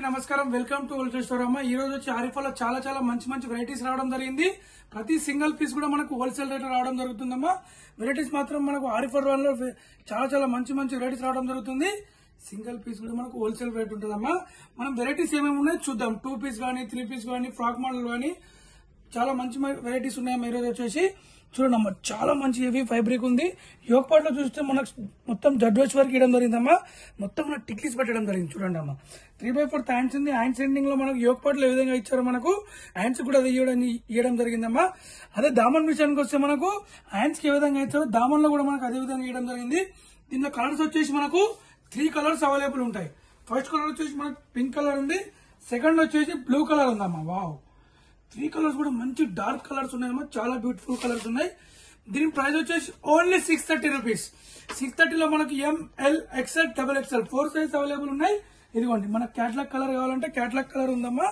నమస్కారం welcome to wholesale store అమ్మ. ఈ రోజు వచ్చి ఆరిఫాలో చాలా మంచి వెరైటీస్ రావడం జరిగింది. ప్రతి సింగిల్ పీస్ కూడా మనకు హోల్సేల్ రేట్ రావడం జరుగుతుందమ్మా. వెరైటీస్ మాత్రం మనకు ఆరిఫాలో చాలా మంచి వెరైటీస్ రావడం జరుగుతుంది. సింగిల్ పీస్ కూడా మనకు హోల్సేల్ రేట్ ఉంటుందమ్మా. మనం వెరైటీస్ ఏమేమి ఉన్నాయో చూద్దాం. 2 పీస్ గానీ 3 పీస్ గానీ ఫ్రాక్ మోడల్ గానీ చాలా మంచి వెరైటీస్ ఉన్నాయమ్మా. ఈ రోజు వచ్చేసి చూడండి అమ్మా, చాలా మంచి హెవీ ఫైబ్రిక్ ఉంది. యోగ్ పార్ట్ లో చూస్తే మనకు మొత్తం జడ్వేజ్ వర్క్ ఇవ్వడం జరిగిందమ్మా. మొత్తం మనకు టిక్లీస్ పెట్టడం జరిగింది. చూడండి అమ్మా, 3/4 హ్యాండ్స్ ఉంది. హ్యాండ్స్ ఎండింగ్ లో మనకు యోగ్ పార్ట్ లో ఏ విధంగా ఇచ్చారో మనకు హ్యాండ్స్ కూడా అది ఇవ్వడం జరిగిందమ్మా. అదే దామన్ విషయానికి వస్తే మనకు హ్యాండ్స్ కి ఏ విధంగా ఇచ్చారో దామన్ లో కూడా మనకు అదే విధంగా ఇవ్వడం జరిగింది. దీనిలో కలర్స్ వచ్చేసి మనకు 3 కలర్స్ అవైలబుల్ ఉంటాయి. ఫస్ట్ కలర్ వచ్చేసి మనకు పింక్ కలర్ ఉంది. సెకండ్ వచ్చేసి బ్లూ కలర్ ఉందమ్మా. వావ్, 3 కలర్స్ కూడా మంచి డార్క్ కలర్స్ ఉన్నాయమ్మా. చాలా బ్యూటిఫుల్ కలర్స్ ఉన్నాయి. దీని ప్రైస్ వచ్చేసి ఓన్లీ 630 రూపీస్. 630 లో మనకు ML XL XXL 4 size available ఉన్నాయి. ఇదిగోండి, మనకు క్యాట్లాగ్ కలర్ కావాలంటే క్యాట్లాగ్ కలర్ ఉందమ్మా.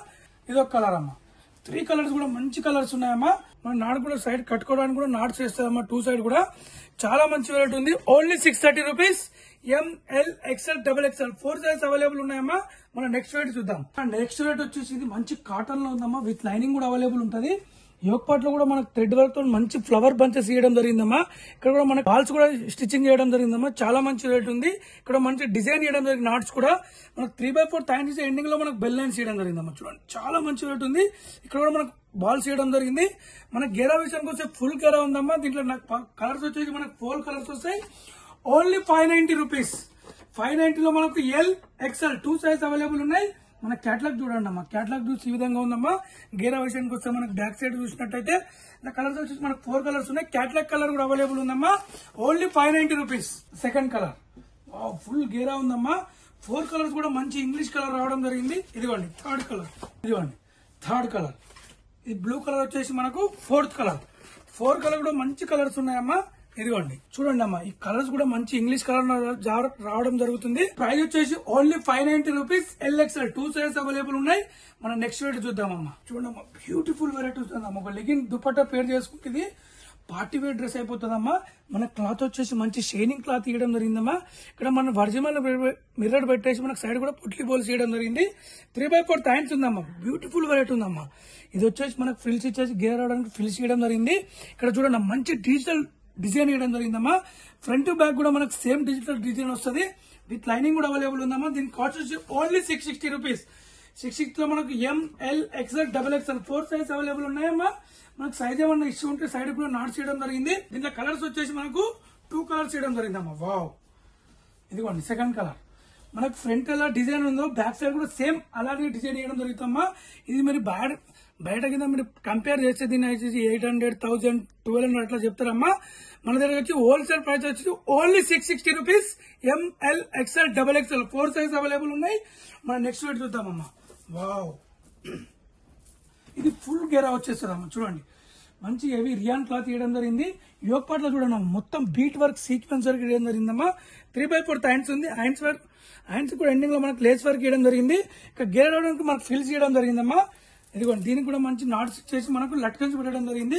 ఇదొక కలర్ అమ్మా. 3 కలర్స్ కూడా మంచి కలర్స్ ఉన్నాయమ్మా. మన నాడు కూడా సైడ్ కట్టుకోవడానికి కూడా నాట్స్ వేస్తాయమ్మా. 2 సైడ్ కూడా చాలా మంచి వెరైటీ ఉంది. Only 630 rupees. ML XL XXL 4 size available ఉన్నాయమ్మా. మనం నెక్స్ట్ వెరైటీ చూద్దాం. నెక్స్ట్ వెరైటీ వచ్చేసి ఇది మంచి కాటన్ లో ఉందమ్మా. విత్ లైనింగ్ కూడా అవైలబుల్ ఉంటుంది. యోగ్ పార్ట్ లో కూడా మనకు థ్రెడ్ వర్క్ తో మంచి ఫ్లవర్ బంచెస్ ఇవ్వడం జరిగిందమ్మా. ఇక్కడ కూడా మనకి బాల్స్ కూడా స్టిచ్చింగ్ చేయడం జరిగిందమ్మా. చాలా మంచి రేట్ ఉంది. ఇక్కడ మంచి డిజైన్ ఇవ్వడం జరిగింది. నాట్స్ కూడా మనకు 3/4 హ్యాండ్స్ ఎండింగ్ లో మనకు బెల్ లైన్స్ ఇవ్వడం జరిగిందమ్మా. చూడండి, చాలా మంచి రేట్ ఉంది. ఇక్కడ కూడా మనకు బాల్స్ ఇవ్వడం జరిగింది. మన గేరా విషయానికి వస్తే ఫుల్ గేరా ఉందమ్మా. దీంట్లో నాకు కలర్స్ వచ్చేసి మనకు 4 కలర్స్ వస్తాయి. Only 590 rupees. 590 లో మనకు L XL 2 సైజ్ అవైలబుల్ ఉన్నాయి. మన క్యాట్లాగ్ చూడండి అమ్మా. క్యాట్లాగ్ చూసి ఈ విధంగా ఉందమ్మా. గేరా విషయానికి వస్తే మనకు బ్యాక్ సైడ్ చూసినట్టయితే కలర్స్ వచ్చేసి మనకు 4 కలర్స్ ఉన్నాయి. క్యాట్లాగ్ కలర్ కూడా అవైలబుల్ ఉందమ్మా. Only 590 rupees. Second colour full గేరా ఉందమ్మా. 4 కలర్స్ కూడా మంచి ఇంగ్లీష్ కలర్ రావడం జరిగింది. ఇదిగోండి థర్డ్ కలర్. ఇదిగోండి థర్డ్ కలర్. ఈ బ్లూ కలర్ వచ్చేసి మనకు 4th కలర్. 4 కలర్ కూడా మంచి కలర్స్ ఉన్నాయమ్మా. ఇదిగోండి చూడండి అమ్మా, ఈ కలర్స్ కూడా మంచి ఇంగ్లీష్ కలర్ రావడం జరుగుతుంది. ప్రైస్ వచ్చేసి only 590 rupees. LXL 2 size available ఉన్నాయి. మనం నెక్స్ట్ వెరైటీ చూద్దామమ్మా. చూడమ్మా, బ్యూటిఫుల్ వెరైటీ వస్తుందమ్మా. ఒక లెగిన్ దుపట్టా పేర్ చేసుకుంటే పార్టీ వేర్ డ్రెస్ అయిపోతుందమ్మా. మన క్లాత్ వచ్చేసి మంచి షైనింగ్ క్లాత్ ఇవ్వడం జరిగిందమ్మా. ఇక్కడ మన వర్జిమల్ మిర్రర్ పెట్టేసి మనకు సైడ్ కూడా పుట్లి బోల్స్ ఇవ్వడం జరిగింది. 3/4 హ్యాండ్స్ ఉందమ్మా. బ్యూటిఫుల్ వెరైటీ ఉందమ్మా. ఇది వచ్చేసి మనకు ఫ్రిల్స్ ఇచ్చేసి గేర్ రావడానికి ఫ్రిల్స్ ఇవ్వడం జరిగింది. ఇక్కడ చూడండి, మంచి డిజిటల్ డిజైన్ ఇవ్వడం జరిగిందమ్మా. ఫ్రంట్ బ్యాక్ కూడా మనకు సేమ్ డిజిటల్ డిజైన్ వస్తుంది. విత్ లైనింగ్ కూడా అవైలబుల్ ఉందమ్మా. దీని కాస్ట్ వచ్చి ఓన్లీ 660 రూపీస్. 660 లో మనకు ML XL XXL 4 size available ఉన్నాయమ్మా. మనకు సైజ్ ఏమన్నా ఇష్యూ ఉంటే సైడ్ కూడా నాట్స్ చేయడం జరిగింది. దీంట్లో కలర్స్ వచ్చేసి మనకు 2 కలర్స్ చేయడం జరిగిందమ్మా. వావ్, ఇదిగోండి సెకండ్ కలర్. మనకు ఫ్రంట్ ఎలా డిజైన్ ఉందో బ్యాక్ సైడ్ కూడా సేమ్ అలాగే డిజైన్ చేయడం జరుగుతుందమ్మా. ఇది మరి బయట కింద మీరు కంపేర్ చేస్తే దీన్ని వచ్చేసి 800, 1000, 1200 అట్లా చెప్తారమ్మా. మన దగ్గర వచ్చి హోల్సేల్ ప్రైస్ వచ్చి only 660 rupees. ML XL XXL 4 size available ఉన్నాయి. మనం నెక్స్ట్ వెయిట్ చూద్దామమ్మా. వావ్, ఇది ఫుల్ గేరా వచ్చేస్తుందమ్మా. చూడండి, మంచి హెవీ రియాన్ క్లాత్ ఇవ్వడం జరిగింది. యోగ్ పార్ట్ లో చూడండి, మొత్తం బీట్ వర్క్ సీక్వెన్స్ వర్క్ ఇవ్వడం జరిగిందమ్మా. 3/4 హ్యాండ్స్ ఉంది. హ్యాండ్స్ కూడా ఎండింగ్ లో మనకు లేస్ వర్క్ ఇవ్వడం జరిగింది. ఇక్కడ గేర్ అవడానికి మనకు ఫిల్స్ ఇవ్వడం జరిగిందమ్మా. ఇదిగోండి, దీనికి కూడా మంచి నాట్స్ చేసి మనకు లట్కన్స్ పెట్టడం జరిగింది.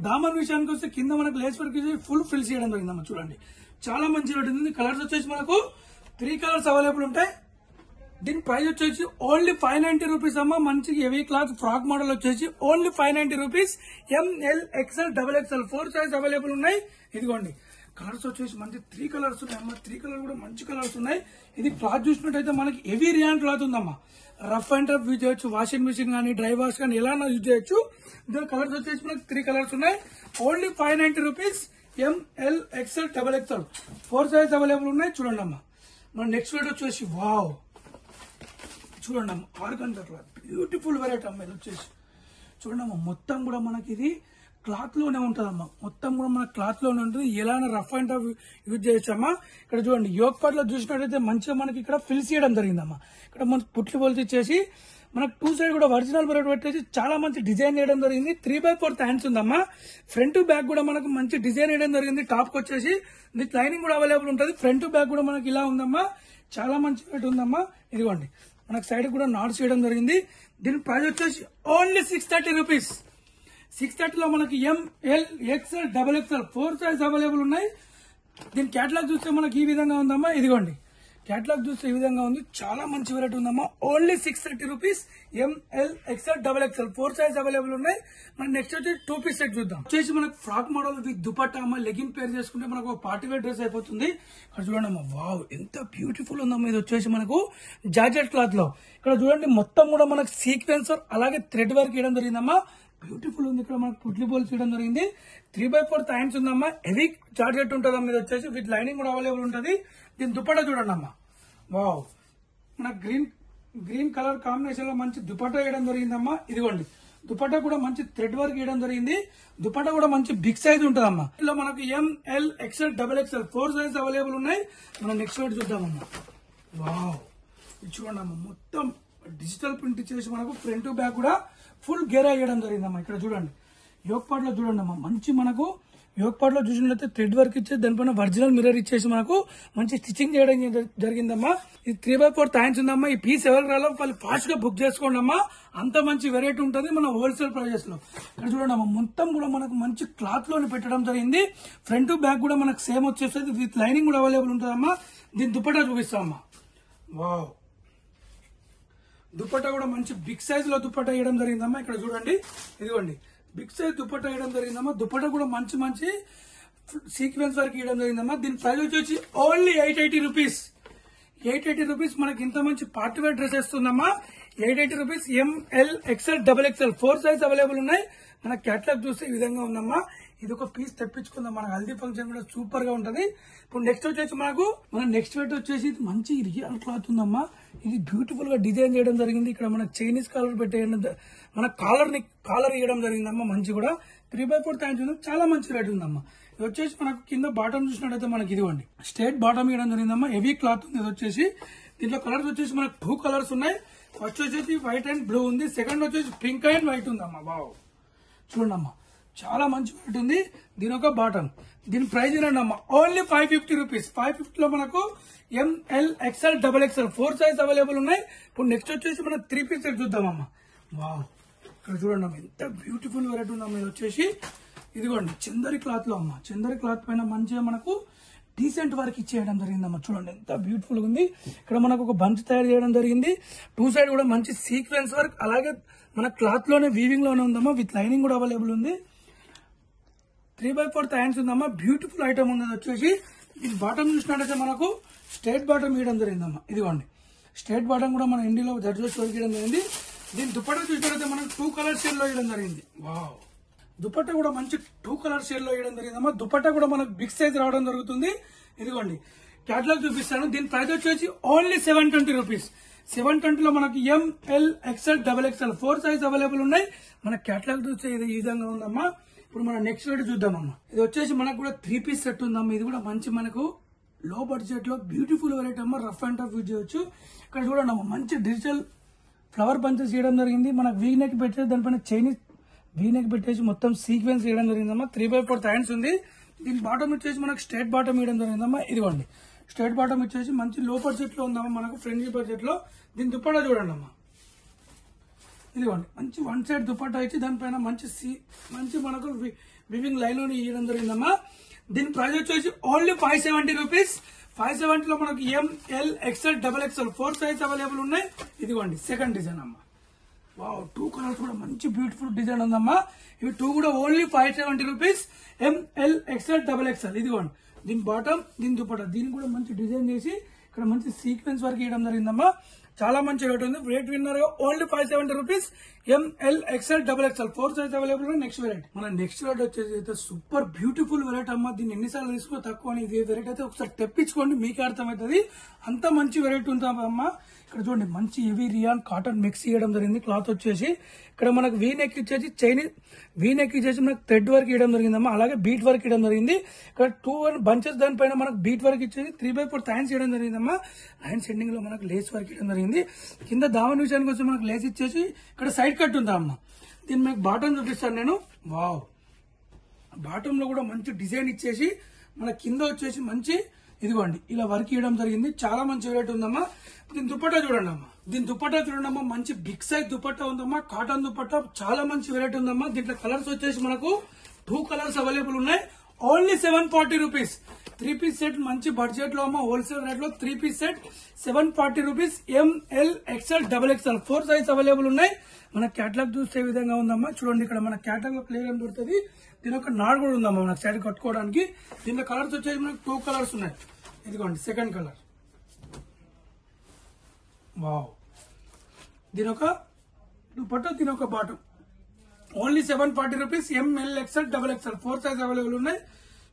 దామన్ విషయానికి వస్తే కింద మనకు లేస్ వర్క్ ఫుల్ ఫిల్స్ చేయడం జరిగిందమ్మా. చూడండి, చాలా మంచి రేట్ ఉంది. కలర్స్ వచ్చేసి మనకు 3 కలర్స్ అవైలబుల్ ఉంటాయి. దీని ప్రైస్ వచ్చేసి ఓన్లీ 590 రూపీస్ అమ్మా. మంచి హెవీ క్లాత్ ఫ్రాక్ మోడల్ వచ్చేసి only 590 rupees. ML XL XXL 4 size available ఉన్నాయి. ఇదిగోండి, కలర్స్ వచ్చేసి మంచి 3 కలర్స్ ఉన్నాయి అమ్మా. 3 కలర్ కూడా మంచి కలర్స్ ఉన్నాయి. ఇది క్లాత్ చూసినట్టయితే మనకి హెవీ రియాన్ క్లాత్ ఉందమ్మా. రఫ్ అండ్ టఫ్ యూజ్ చేయొచ్చు. వాషింగ్ మిషన్ కానీ డ్రై వాష్ కానీ ఎలా యూజ్ చేయొచ్చు. ఇందులో కలర్స్ వచ్చేసి మనకి 3 కలర్స్ ఉన్నాయి. Only 590 rupees. ML XL XXL 4 size available ఉన్నాయి. చూడండి అమ్మా, మన నెక్స్ట్ వెరైటీ వచ్చేసి వావ్, చూడండి అమ్మ, ఆర్గంజా క్లాత్ బ్యూటిఫుల్ వెరైటీ అమ్మ. ఇది వచ్చేసి చూడండి అమ్మ, మొత్తం కూడా మనకి ఇది క్లాత్ లోనే ఉంటదమ్మా. మొత్తం కూడా మన క్లాత్ లోనే ఉంటుంది. ఎలా రఫ్ అండ్ టఫ్ యూజ్ చేయొచ్చమ్మా. ఇక్కడ చూడండి, యోగ్ పార్ట్ లో చూసినట్టయితే మంచిగా మనకి ఇక్కడ ఫిల్స్ చేయడం జరిగిందమ్మా. ఇక్కడ మనకు పుట్లి బోల్స్ ఇచ్చేసి మనకు 2 సైడ్ కూడా ఒరిజినల్ బరెట్ పెట్టేసి చాలా మంచి డిజైన్ చేయడం జరిగింది. 3/4 హ్యాండ్స్ ఉందమ్మా. ఫ్రంట్ బ్యాక్ కూడా మనకు మంచి డిజైన్ వేయడం జరిగింది. టాప్ కి వచ్చేసి విత్ లైనింగ్ కూడా అవైలబుల్ ఉంటుంది. ఫ్రంట్ బ్యాక్ కూడా మనకి ఇలా ఉందమ్మా. చాలా మంచి రేట్ ఉందమ్మా. ఇదిగోండి, మనకు సైడ్ కూడా నాట్స్ చేయడం జరిగింది. దీని ప్రైస్ వచ్చేసి ఓన్లీ 630 రూపీస్. 630 లో మనకి ML XL XXL 4 size available ఉన్నాయి. దీని క్యాటలాగ్ చూస్తే మనకి ఈ విధంగా ఉందమ్మా. ఇదిగోండి, క్యాటలాగ్ చూస్తే ఈ విధంగా ఉంది. చాలా మంచి వెరైటీ ఉందమ్మా. Only 630 rupees. M L XL double XL 4 size available ఉన్నాయి. మనం నెక్స్ట్ వచ్చి 2 పీస్ సెట్ చూద్దాం. వచ్చేసి మనకు ఫ్రాక్ మోడల్ విత్ దుపట్టా అమ్మ, లెగిన్ పేర్ చేసుకుంటే మనకు ఒక పార్టీ వేర్ డ్రెస్ అయిపోతుంది. ఇక్కడ చూడండి అమ్మా, వావ్ ఎంత బ్యూటిఫుల్ ఉందమ్మా. ఇది వచ్చేసి మనకు జార్జెట్ క్లాత్ లో. ఇక్కడ చూడండి మొత్తం కూడా మనకు సీక్వెన్సర్ అలాగే థ్రెడ్ వర్క్ ఇవ్వడం జరిగిందమ్మా. బ్యూటిఫుల్ ఉంది. ఇక్కడ మనకు పుట్లి బోల్స్ ఇవ్వడం జరిగింది. 3/4 హ్యాండ్స్ ఉందమ్మా. హెవీ జార్జెట్ ఉంటుందమ్మా. ఇది వచ్చేసి విత్ లైనింగ్ కూడా అవైలబుల్ ఉంటుంది. దీని దుపట్టా చూడండి అమ్మా, వావ్ మన గ్రీన్ కలర్ కాంబినేషన్ లో మంచి దుపట్టా వేయడం జరిగిందమ్మా. ఇదిగోండి దుపట్టా కూడా మంచి థ్రెడ్ వర్క్ వేయడం జరిగింది. దుపట్టా కూడా మంచి బిగ్ సైజ్ ఉంటుందమ్మా. ఇందులో మనకు M L XL double XL 4 size available ఉన్నాయి. మనం నెక్స్ట్ ఒకటి చూద్దామమ్మా. వావ్ ఇది చూడండి అమ్మా, మొత్తం డిజిటల్ ప్రింట్ ఇచ్చేసి మనకు ఫ్రంట్ టు బ్యాక్ కూడా ఫుల్ గేరా వేయడం జరిగిందమ్మా. ఇక్కడ చూడండి యోగ్ పార్ట్ లో చూడండి అమ్మా, మంచి మనకు యోగ్ పార్ట్ లో చూసినట్లయితే థ్రెడ్ వర్క్ ఇచ్చేసి దానిపైన ఒరిజినల్ మిర్రర్ ఇచ్చేసి మనకు మంచి స్టిచ్చింగ్ చేయడం జరిగిందమ్మా. ఇది 3/4 హ్యాండ్స్ ఉందమ్మా. ఈ పీస్ ఎవరికి రాలో వాళ్ళు ఫాస్ట్ గా బుక్ చేసుకోండి అమ్మా. అంత మంచి వెరైటీ ఉంటుంది మన హోల్సేల్ ప్రైజెస్ లో. ఇక్కడ చూడండి అమ్మా, మొత్తం కూడా మనకు మంచి క్లాత్ లోని పెట్టడం జరిగింది. ఫ్రంట్ టు బ్యాక్ కూడా మనకు సేమ్ వచ్చేస్తుంది. విత్ లైనింగ్ కూడా అవైలబుల్ ఉంటుందమ్మా. దీని దుపట్టా చూపిస్తామమ్మా. వావ్ దుపట్టా కూడా మంచి బిగ్ సైజ్ లో దుపట్టా వేయడం జరిగిందమ్మా. ఇక్కడ చూడండి ఇదిగోండి బిగ్ సైజ్ దుపట్టా వేయడం జరిగిందమ్మా. దుపట్టా కూడా మంచి సీక్వెన్స్ వర్క్ వేయడం జరిగిందమ్మా. దీని ప్రైస్ వచ్చి ఓన్లీ 880 రూపీస్. 880 రూపీస్ మనకి ఇంత మంచి పార్టీ వేర్ డ్రెస్ వస్తుందమ్మా. 880 rupees. M L XL double XL 4 size available ఉన్నాయి. మన క్యాటలాగ్ చూస్తే ఈ విధంగా ఉందమ్మా. ఇది ఒక పీస్ తెప్పించుకుందాం. మన హల్దీ ఫంక్షన్ కూడా సూపర్ గా ఉంటది. ఇప్పుడు నెక్స్ట్ వచ్చేసి మన నెక్స్ట్ వెయిట్ వచ్చేసి ఇది మంచి రియల్ క్లాత్ ఉందమ్మా. ఇది బ్యూటిఫుల్ గా డిజైన్ చేయడం జరిగింది. ఇక్కడ మన చైనీస్ కాలర్ పెట్టేయడం, మన కాలర్ ఇవ్వడం జరిగిందమ్మా. మంచి కూడా 3/4 హ్యాండ్స్ ఉంది. చాలా మంచి రేట్ ఉందమ్మా. ఇది వచ్చేసి మనకు కింద బాటమ్ చూసినట్టయితే మనకి ఇదిగోండి స్ట్రేట్ బాటమ్ ఇవ్వడం జరిగిందమ్మా. హెవీ క్లాత్ ఉంది. ఇది వచ్చేసి దీంట్లో కలర్స్ వచ్చేసి మనకు 2 కలర్స్ ఉన్నాయి. ఫస్ట్ వచ్చేసి వైట్ అండ్ బ్లూ ఉంది. సెకండ్ వచ్చేసి పింక్ అండ్ వైట్ ఉందమ్మా. బావ్ చూడండి అమ్మా, చాలా మంచి వెరైటీ ఉంది. దీని ఒక బాటమ్. దీని ప్రైస్ ఏంటండి అమ్మా, ఓన్లీ 550 రూపీస్. 550 లో మనకు M L XL double XL 4 size available ఉన్నాయి. ఇప్పుడు నెక్స్ట్ వచ్చేసి మనం 3 పీస్ సెట్ చూద్దామమ్మా. వావ్ ఇక్కడ చూడండి అమ్మా, ఎంత బ్యూటిఫుల్ వెరైటీ ఉందమ్మా. ఇది వచ్చేసి ఇదిగోండి చందరి క్లాత్ లో అమ్మా. చందరి క్లాత్ పైన మంచిగా మనకు డీసెంట్ వర్క్ ఇచ్చేయడం జరిగిందమ్మా. చూడండి ఎంత బ్యూటిఫుల్ గా ఉంది. ఇక్కడ మనకు ఒక బంచ్ తయారు చేయడం జరిగింది. 2 సైడ్ కూడా మంచి సీక్వెన్స్ వర్క్, అలాగే మన క్లాత్ లోనే వీవింగ్ లోనే ఉందమ్మా. విత్ లైనింగ్ కూడా అవైలబుల్ ఉంది. 3/4 హ్యాండ్స్ ఉందమ్మా. బ్యూటిఫుల్ ఐటమ్ ఉంది. వచ్చేసి ఇది బాటమ్ చూసినట్టయితే మనకు స్ట్రేట్ బాటమ్ ఇవ్వడం జరిగిందమ్మా. ఇదిగోండి స్ట్రేట్ బాటమ్ కూడా మన ఇండియాలో జడ్జెస్ ఇవ్వడం జరిగింది. దీని దుపట్టా చూసినట్టయితే మనకు 2 కలర్ షేడ్ లో ఇవ్వడం జరిగింది. వావ్ దుపట్టా కూడా మంచి 2 కలర్ షేడ్ లో ఇవ్వడం జరిగిందమ్మా. దుపట్టా కూడా మనకు బిగ్ సైజ్ రావడం జరుగుతుంది. ఇదిగోండి క్యాటలాగ్ చూపిస్తాను. దీని ప్రైస్ వచ్చేసి ఓన్లీ 720 రూపీస్. 720 లో మనకి M L XL double XL 4 size available ఉన్నాయి. మన క్యాటలాగ్ చూస్తే ఇది ఈ విధంగా ఉందమ్మా. ఇప్పుడు మనం నెక్స్ట్ వెరైటీ చూద్దామమ్మా. ఇది వచ్చేసి మనకు కూడా 3 పీస్ సెట్ ఉందమ్మా. ఇది కూడా మంచి మనకు లో బడ్జెట్ లో బ్యూటిఫుల్ వెరైటీ అమ్మా. రఫ్ అండ్ టఫ్ యూజ్ చేయొచ్చు. ఇక్కడ చూడండి అమ్మా, మంచి డిజిటల్ ఫ్లవర్ బంచెస్ చేయడం జరిగింది. మనకు వీ నెక్ పెట్టేసి దానిపైన చైనీస్ వీ నెక్ పెట్టేసి మొత్తం సీక్వెన్స్ చేయడం జరిగిందమ్మా. 3/4 హ్యాండ్స్ ఉంది. దీని బాటమ్ వచ్చేసి మనకు స్ట్రేట్ బాటమ్ ఇవ్వడం జరిగిందమ్మా. ఇదిగోండి స్ట్రేట్ బాటమ్ వచ్చేసి మంచి లో బడ్జెట్ లో ఉందమ్మా. మనకు ఫ్రెండ్లీ బడ్జెట్ లో. దీని దుపట్టా చూడండి అమ్మా. ఇదిగోండి మంచి 1 సైడ్ దుపట్టా ఇచ్చి దానిపైన మంచి మనకు వివింగ్ లైన్ లోని ఇవ్వడం జరిగిందమ్మా. దీని ప్రైస్ వచ్చేసి ఓన్లీ 570 రూపీస్. 570 లో మనకు M L XL double XL 4 size available ఉన్నాయి. ఇదిగోండి సెకండ్ డిజైన్ అమ్మా. వావ్ 2 కలర్స్ కూడా మంచి బ్యూటిఫుల్ డిజైన్ ఉందమ్మా. ఇవి 2 కూడా only 570 rupees. M L XL double XL. ఇదిగోండి దీని బాటమ్, దీని దుపట్టా. దీన్ని కూడా మంచి డిజైన్ చేసి ఇక్కడ మంచి సీక్వెన్స్ వర్క్ ఇవ్వడం జరిగిందమ్మా. చాలా మంచి రేట్ ఉంది. Rate winner only 570 rupees. M L XL double XL 4 size available. Next variety మన నెక్స్ట్ వెరైటీ వచ్చేసి అయితే సూపర్ బ్యూటిఫుల్ వెరైటీ అమ్మా. దీన్ని ఎన్నిసార్లు తీసుకో తక్కువ అని. ఇది వెరైటీ అయితే ఒకసారి తెప్పించుకోండి, మీకే అర్థమవుతుంది. అంత మంచి వెరైటీ ఉంటుందమ్మా. ఇక్కడ చూడండి మంచి హెవీ రియాన్ కాటన్ మిక్స్ చేయడం జరిగింది. క్లాత్ వచ్చేసి ఇక్కడ మనకు వీ నెక్ ఇచ్చేసి చైనీస్ వీ నెక్ ఇచ్చేసి మనకు థ్రెడ్ వర్క్ ఇవ్వడం జరిగిందమ్మా. అలాగే బీట్ వర్క్ ఇవ్వడం జరిగింది. ఇక్కడ 2 బంచెస్ దానిపైన మనకు బీట్ వర్క్ ఇచ్చేసి 3/4 హ్యాండ్స్ ఇవ్వడం జరిగిందమ్మా. హ్యాండ్స్ ఎండింగ్ లో మనకు లేస్ వర్క్ ఇవ్వడం జరిగింది. కింద దావన్ విషయానికి వచ్చి మనకు లేస్ ఇచ్చేసి ఇక్కడ సైడ్ కట్ ఉందా అమ్మా. దీన్ని మీకు బాటమ్ చూపిస్తాను నేను. వావ్ బాటమ్ లో కూడా మంచి డిజైన్ ఇచ్చేసి మన కింద వచ్చేసి మంచి ఇదిగోండి ఇలా వర్క్ ఇవ్వడం జరిగింది. చాలా మంచి వెరైటీ ఉందమ్మా. దీని దుపట్టా చూడండి అమ్మా. దీని దుపట్టా చూడండి అమ్మా. మంచి బిగ్ సైజ్ దుపట్టా ఉందమ్మా. కాటన్ దుపట్టా చాలా మంచి వెరైటీ ఉందమ్మా. దీంట్లో కలర్స్ వచ్చేసి మనకు 2 కలర్స్ అవైలబుల్ ఉన్నాయి. Only 740 rupees. 3 పీస్ సెట్ మంచి బడ్జెట్ లో అమ్మ, హోల్సేల్ రేట్ లో 3 piece set 740 rupees. ML XL XXL 4 size available ఉన్నాయి. మన క్యాటలాగ్ చూస్తే విధంగా ఉందమ్మా. చూడండి ఇక్కడ మన క్యాటలాగ్ లో క్లియర్ అని దొరుకుతుంది. దీని ఒక నాడ్ కూడా ఉందమ్మా మనకు సైడ్ కట్టుకోవడానికి. దీనిలో కలర్స్ వచ్చేసి మనకు 2 కలర్స్ ఉన్నాయి. ఇదిగోండి సెకండ్ కలర్. వావ్, దీని ఒక దుపట్టా, దీని ఒక bottom. Only 740 rupees. ML XL XXL 4 size available ఉన్నాయి.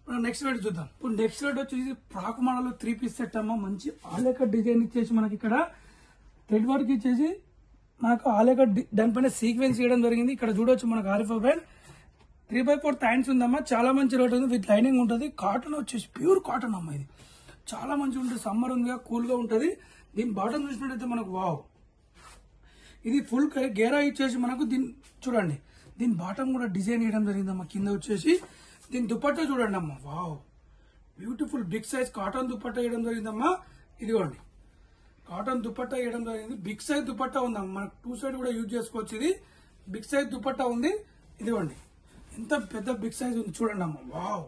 మనం నెక్స్ట్ రేట్ చూద్దాం. ఇప్పుడు నెక్స్ట్ రేట్ వచ్చేసి ఫ్రాక్ మోడల్ 3 పీస్ సెట్ అమ్మ. మంచి ఆలేక డిజైన్ ఇచ్చేసి మనకి ఇక్కడ థ్రెడ్ వర్క్ ఇచ్చేసి మనకు ఆలేక దానిపైన సీక్వెన్స్ చేయడం జరిగింది. ఇక్కడ చూడొచ్చు మనకు ఆరిఫా బ్రాండ్ 3/4 థ్యాంక్స్ ఉందమ్మా. చాలా మంచి రేట్ ఉంది. విత్ లైనింగ్ ఉంటుంది. కాటన్ వచ్చేసి ప్యూర్ కాటన్ అమ్మ. ఇది చాలా మంచిగా ఉంటుంది. సమ్మర్ ఉంది, కూల్ గా ఉంటుంది. దీని బాటం చూసినట్టయితే మనకు వావ్, ఇది ఫుల్ గేరా ఇచ్చేసి మనకు దీని చూడండి. దీని బాటం కూడా డిజైన్ చేయడం జరిగిందమ్మా. కింద వచ్చేసి దీని దుపట్టా చూడండి అమ్మా. Wow, beautiful big size cotton dupatta వేయడం జరిగిందమ్మా. ఇదిగోండి కాటన్ దుపట్టా వేయడం జరిగింది. బిగ్ సైజ్ దుపట్టా ఉందమ్మా. మనకు 2 సైడ్ కూడా యూజ్ చేసుకోవచ్చు. ఇది బిగ్ సైజ్ దుపట్టా ఉంది. ఇదిగోండి ఎంత పెద్ద బిగ్ సైజ్ ఉంది చూడండి అమ్మా. వావ్,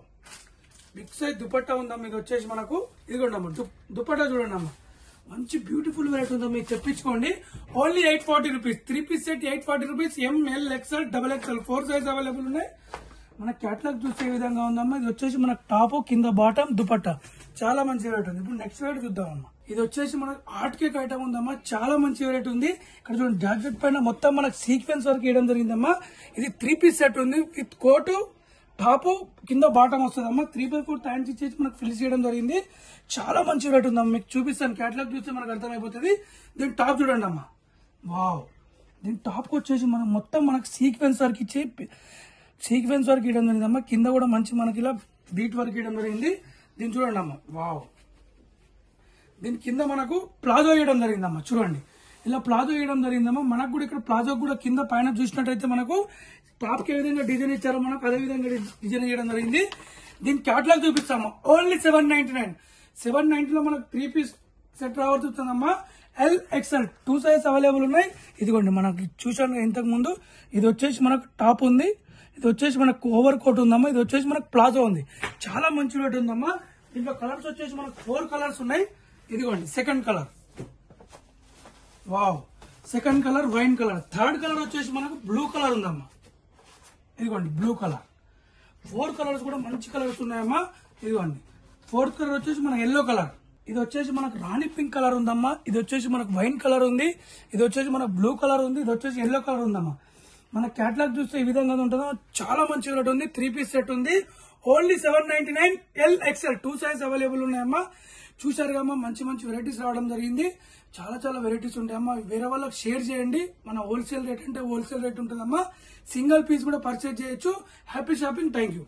బిగ్ సైజ్ దుపట్టా ఉందమ్మా. ఇది వచ్చేసి మనకు ఇదిగోండి అమ్మా దుపట్టా చూడండి అమ్మా. మంచి బ్యూటిఫుల్ వెరైటీ ఉందా, మీరు తెప్పించుకోండి. Only 840 rupees. 3 piece set 840 rupees. ML XL XXL 4 size available ఉన్నాయి. మన క్యాటలాగ్ చూసే విధంగా ఉందమ్మా. ఇది వచ్చేసి మన టాప్, కింద బాటం, దుపట్టా చాలా మంచి వెరైటీ ఉంది. ఇప్పుడు నెక్స్ట్ వెరైటీ చూద్దామమ్మా. ఇది వచ్చేసి మనకు ఆర్ట్ కేక్ ఐటమ్ ఉందమ్మా. చాలా మంచి వెరైటీ ఉంది. ఇక్కడ చూడండి జాకెట్ పైన మొత్తం మనకు సీక్వెన్స్ వర్క్ వేయడం జరిగిందమ్మా. ఇది 3 పీస్ సెట్ ఉంది. విత్ కోటు, టాప్, కింద బాటం వస్తుందమ్మా. 3/4 థ్యాంక్స్ ఇచ్చేసి మనకు ఫిల్ చేయడం జరిగింది. చాలా మంచి రేట్ ఉందమ్మా. మీకు చూపిస్తాను. క్యాటలాగ్ చూస్తే మనకు అర్థమైపోతుంది. దీని టాప్ చూడండి అమ్మా. వావ్, దీని టాప్ వచ్చేసి మనం మొత్తం మనకు సీక్వెన్స్ వర్క్ ఇచ్చి సీక్వెన్స్ వర్క్ ఇవ్వడం జరిగిందమ్మా. కింద కూడా మంచి మనకి ఇలా బీట్ వర్క్ ఇవ్వడం జరిగింది. దీన్ని చూడండి అమ్మా. వావ్, దీని కింద మనకు ప్లాజో వేయడం జరిగిందమ్మా. చూడండి ఇలా ప్లాజో వేయడం జరిగిందమ్మా. మనకు కూడా ఇక్కడ ప్లాజో కూడా కింద పైన చూసినట్టయితే మనకు టాప్ కి ఏ విధంగా డిజైన్ ఇచ్చారో మనకు అదే విధంగా డిజైన్ చేయడం జరిగింది. దీని క్యాటలాగ్ చూపిస్తాము. ఓన్లీ 799. 790 లో మనకు 3 పీస్ సెట్ రావచ్చుతుందమ్మా. L XL 2 సైజ్ అవైలబుల్ ఉన్నాయి. ఇదిగోండి మనకి చూసాను ఇంతకు ముందు. ఇది వచ్చేసి మనకు టాప్ ఉంది. ఇది వచ్చేసి మనకు ఓవర్ కోట్ ఉందమ్మా. ఇది వచ్చేసి మనకు ప్లాజో ఉంది. చాలా మంచి రేట్ ఉందమ్మా. దీంట్లో కలర్స్ వచ్చేసి మనకు 4 కలర్స్ ఉన్నాయి. ఇదిగోండి second colour. Wow, second colour wine colour. Third colour వచ్చేసి మనకు బ్లూ కలర్ ఉందమ్మా. ఇదిగోండి బ్లూ కలర్. 4 కలర్స్ కూడా మంచి కలర్స్ ఉన్నాయమ్మా. ఇదిగోండి 4th కలర్ వచ్చేసి మనకు ఎల్లో కలర్. ఇది వచ్చేసి మనకు రాణి పింక్ కలర్ ఉందమ్మా. ఇది వచ్చేసి మనకు వైన్ కలర్ ఉంది. ఇది వచ్చేసి మనకు బ్లూ కలర్ ఉంది. ఇది వచ్చేసి ఎల్లో కలర్ ఉందమ్మా. మన క్యాటలాగ్ చూస్తే ఈ విధంగా ఉంటుందో చాలా మంచి రేట్ ఉంది. 3 పీస్ సెట్ ఉంది. Only 799. L XL 2 size available ఉన్నాయమ్మా. చూసారుగా అమ్మా, మంచి మంచి వెరైటీస్ రావడం జరిగింది. చాలా చాలా వెరైటీస్ ఉంటాయమ్మా. వేరే వాళ్ళకి షేర్ చేయండి. మన హోల్సేల్ రేట్ అంటే హోల్సేల్ రేట్ ఉంటుందమ్మా. సింగిల్ పీస్ కూడా పర్చేజ్ చేయొచ్చు. Happy shopping. Thank you.